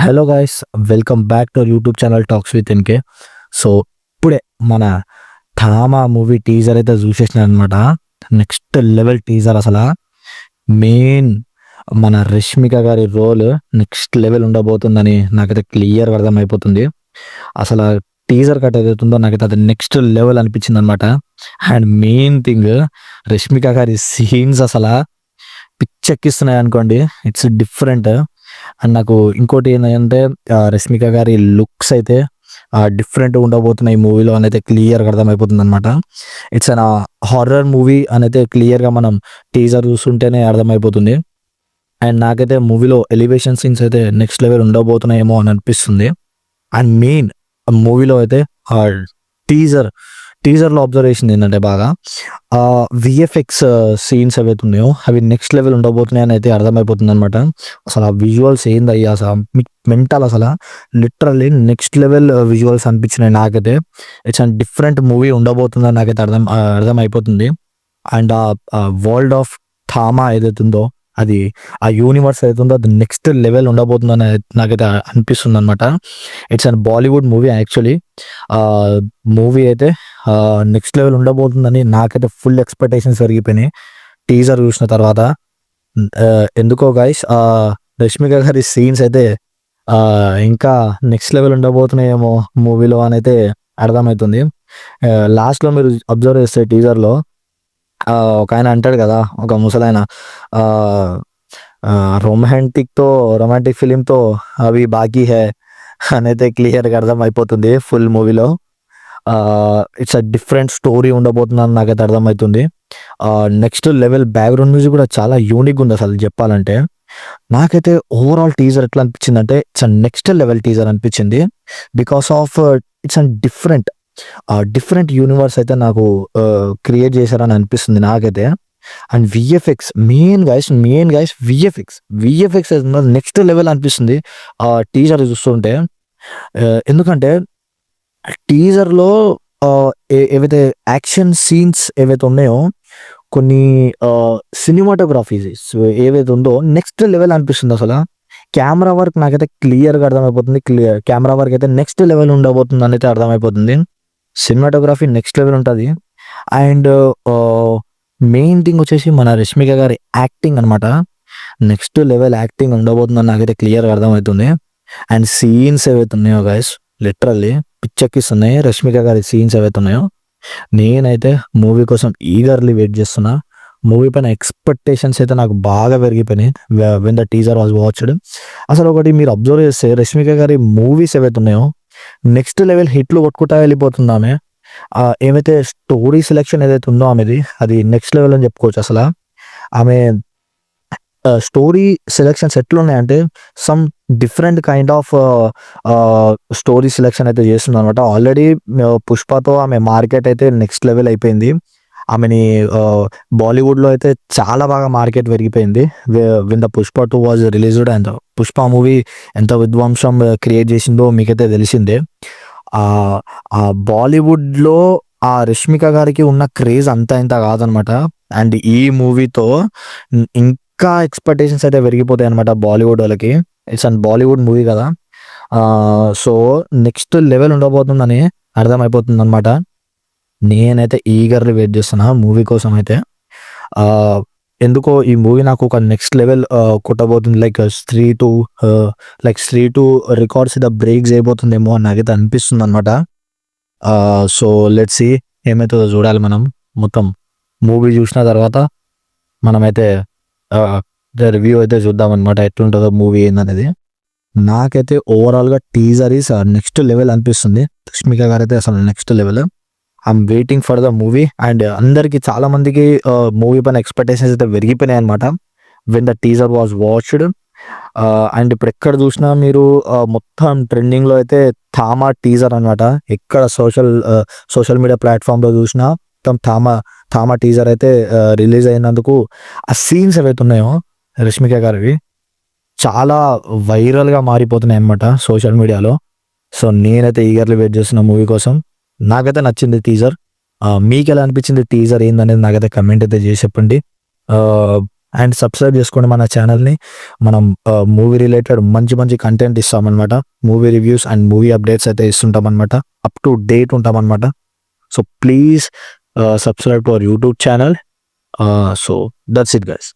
Hello guys, welcome back to YouTube channel talks with NK. So ఇప్పుడే మన ఠామా movie teaser అయితే చూసేసిన అనమాట. Next level teaser. అసలు main మన రష్మిక గారి రోల్ నెక్స్ట్ లెవెల్ ఉండబోతుందని నాకైతే క్లియర్గా అర్థమైపోతుంది. అసలు టీజర్ కట్ ఏదైతుందో నాకైతే అది నెక్స్ట్ లెవెల్ అనిపించింది అనమాట. అండ్ మెయిన్ థింగ్, రష్మిక గారి సీన్స్ అసలు పిచ్చెక్కిస్తున్నాయి అనుకోండి. It's different. అండ్ నాకు ఇంకోటి ఏంటంటే రష్మిక గారి లుక్స్ అయితే డిఫరెంట్ ఉండబోతున్నాయి ఈ మూవీలో అని అయితే క్లియర్గా అర్థమైపోతుంది అనమాట. ఇట్స్ అన్ హారర్ మూవీ అని అయితే క్లియర్గా మనం టీజర్ చూస్తుంటేనే అర్థమైపోతుంది. అండ్ నాకైతే మూవీలో ఎలివేషన్ సీన్స్ అయితే నెక్స్ట్ లెవెల్ ఉండబోతున్నాయేమో అని అనిపిస్తుంది. అండ్ మెయిన్ మూవీలో అయితే టీజర్లో అబ్జర్వేషన్ ఏంటంటే బాగా విఎఫ్ఎక్స్ సీన్స్ ఏవైతే ఉన్నాయో అవి నెక్స్ట్ లెవెల్ ఉండబోతున్నాయి అని అయితే అర్థమైపోతుంది అనమాట. అసలు ఆ విజువల్స్ ఏందయ్యా, అసలు మెంటల్, అసలు లిటరల్లీ నెక్స్ట్ లెవెల్ విజువల్స్ అనిపించినాయి నాకైతే. ఇట్స్ అండ్ డిఫరెంట్ మూవీ ఉండబోతుందని నాకైతే అర్థమైపోతుంది. అండ్ ఆ వరల్డ్ ఆఫ్ థామా ఏదైతే ఉందో, అది ఆ యూనివర్స్ ఏదైతే ఉందో అది నెక్స్ట్ లెవెల్ ఉండబోతుందని నాకైతే అనిపిస్తుంది అనమాట. It's and Bollywood movie actually. Movie అయితే నెక్స్ట్ లెవెల్ ఉండబోతుందని నాకైతే ఫుల్ ఎక్స్పెక్టేషన్స్ పెరిగిపోయినాయి టీజర్ చూసిన తర్వాత. ఎందుకో గైస్, రష్మిక గారి సీన్స్ అయితే ఇంకా నెక్స్ట్ లెవెల్ ఉండబోతున్నాయేమో మూవీలో అని అయితే అర్థమవుతుంది. లాస్ట్లో మీరు అబ్జర్వ్ చేస్తే టీజర్లో ఒక ఆయన అంటాడు కదా, ఒక ముసలాయన, రొమాంటిక్ ఫిలింతో అవి బాకీ హే అని అయితే క్లియర్గా అర్థమైపోతుంది ఫుల్ మూవీలో. ఇట్స్ అ డిఫరెంట్ స్టోరీ ఉండబోతుందని నాకైతే అర్థమవుతుంది. నెక్స్ట్ లెవెల్ బ్యాక్గ్రౌండ్ మ్యూజిక్ కూడా చాలా యూనిక్ ఉంది అసలు చెప్పాలంటే. నాకైతే ఓవరాల్ టీజర్ ఎట్లా అనిపించింది అంటే it's a next level teaser అనిపించింది. Because of it's a different universe అయితే నాకు క్రియేట్ చేశారని అనిపిస్తుంది నాకైతే. And main guys VFX next level అనిపిస్తుంది టీజర్ చూస్తుంటే. ఎందుకంటే టీజర్లో ఏవైతే యాక్షన్ సీన్స్ ఏవైతే ఉన్నాయో, కొన్ని సినిమాటోగ్రఫీస్ ఏవైతే ఉందో నెక్స్ట్ లెవెల్ అనిపిస్తుంది అసలు. కెమెరా వర్క్ నాకైతే క్లియర్గా అర్థమైపోతుంది. కెమెరా వర్క్ అయితే నెక్స్ట్ లెవెల్ ఉండబోతుంది అని అయితే అర్థమైపోతుంది. సినిమాటోగ్రఫీ నెక్స్ట్ లెవెల్ ఉంటుంది. అండ్ మెయిన్ థింగ్ వచ్చేసి మన రష్మిక గారి యాక్టింగ్ అనమాట. నెక్స్ట్ లెవెల్ యాక్టింగ్ ఉండబోతుందని నాకైతే క్లియర్గా అర్థమవుతుంది. అండ్ సీన్స్ ఏవైతే ఉన్నాయో గైస్, లిటరల్లీ పిచ్చెక్కిస్తున్నాయి రష్మిక గారి సీన్స్ ఏవైతే ఉన్నాయో. నేనైతే మూవీ కోసం ఈగర్లీ వెయిట్ చేస్తున్నా. మూవీ పైన ఎక్స్పెక్టేషన్స్ అయితే నాకు బాగా పెరిగిపోయినాయి when the teaser was watched. అసలు ఒకటి మీరు అబ్జర్వ్ చేస్తే రష్మిక గారి మూవీస్ ఏవైతే ఉన్నాయో నెక్స్ట్ లెవెల్ హిట్లు కొట్టుకుంటా వెళ్ళిపోతుంది ఆమె. ఏమైతే స్టోరీ సెలెక్షన్ ఏదైతే ఉందో ఆమెది, అది నెక్స్ట్ లెవెల్ అని చెప్పుకోవచ్చు. అసలు ఆమె స్టోరీ సెలెక్షన్స్ ఎట్లున్నాయంటే some different kind of story selection అయితే చేస్తుంది అనమాట. ఆల్రెడీ పుష్పతో ఆమె మార్కెట్ అయితే నెక్స్ట్ లెవెల్ అయిపోయింది. ఆమెని బాలీవుడ్లో అయితే చాలా బాగా మార్కెట్ పెరిగిపోయింది win the Pushpa 2 was released. And Pushpa movie ఎంత విధ్వంసం క్రియేట్ చేసిందో మీకైతే తెలిసిందే. ఆ బాలీవుడ్లో ఆ రష్మిక గారికి ఉన్న క్రేజ్ అంతా ఇంత కాదనమాట. అండ్ ఈ మూవీతో ఇంకా ఎక్స్పెక్టేషన్స్ అయితే పెరిగిపోతాయి అనమాట బాలీవుడ్ వాళ్ళకి. ఇట్స్ అండ్ బాలీవుడ్ మూవీ కదా, సో నెక్స్ట్ లెవెల్ ఉండబోతుందని అర్థమైపోతుంది అనమాట. నేనైతే ఈగర్లీ వెయిట్ చేస్తున్నా మూవీ కోసం అయితే. ఎందుకో ఈ మూవీ నాకు ఒక నెక్స్ట్ లెవెల్ కొట్టబోతుంది. Stree two records the break చేయబోతుందేమో అని నాకైతే అనిపిస్తుంది అనమాట. సో లెట్స్ సీ ఏమవుతుందో చూడాలి. మనం మొత్తం మూవీ చూసిన తర్వాత మనమైతే రివ్యూ అయితే చూద్దాం అనమాట, ఎట్లుంటుందో మూవీ ఏందనేది. నాకైతే ఓవరాల్గా టీజర్ ఈస్ నెక్స్ట్ లెవెల్ అనిపిస్తుంది. రష్మిక గారు అయితే అసలు next level. I'm waiting for the movie. And అందరికి చాలా మందికి మూవీ పైన ఎక్స్పెక్టేషన్స్ అయితే పెరిగిపోయినాయి అనమాట when the teaser was watched. And ఇప్పుడు ఎక్కడ చూసినా మీరు మొత్తం ట్రెండింగ్లో అయితే థామా టీజర్ అనమాట. ఎక్కడ సోషల్ మీడియా ప్లాట్ఫామ్లో చూసినా మొత్తం థామా టీజర్ అయితే రిలీజ్ అయినందుకు ఆ సీన్స్ ఏవైతే ఉన్నాయో రష్మిక గారివి చాలా వైరల్గా మారిపోతున్నాయి అనమాట సోషల్ మీడియాలో. సో నేనైతే ఈగర్లీ వెయిట్ చేస్తున్న మూవీ కోసం. నాకైతే నచ్చింది టీజర్. మీకు ఎలా అనిపించింది టీజర్ ఏందనేది నాకైతే కమెంట్ అయితే చేసి చెప్పండి. అండ్ సబ్స్క్రైబ్ చేసుకోండి మన ఛానల్ని. మనం మూవీ రిలేటెడ్ మంచి మంచి కంటెంట్ ఇస్తామన్నమాట. Movie reviews and movie updates అయితే ఇస్తుంటామన్నమాట. అప్ టు డేట్ ఉంటామన్నమాట. So please subscribe to our YouTube channel. So that's it, guys.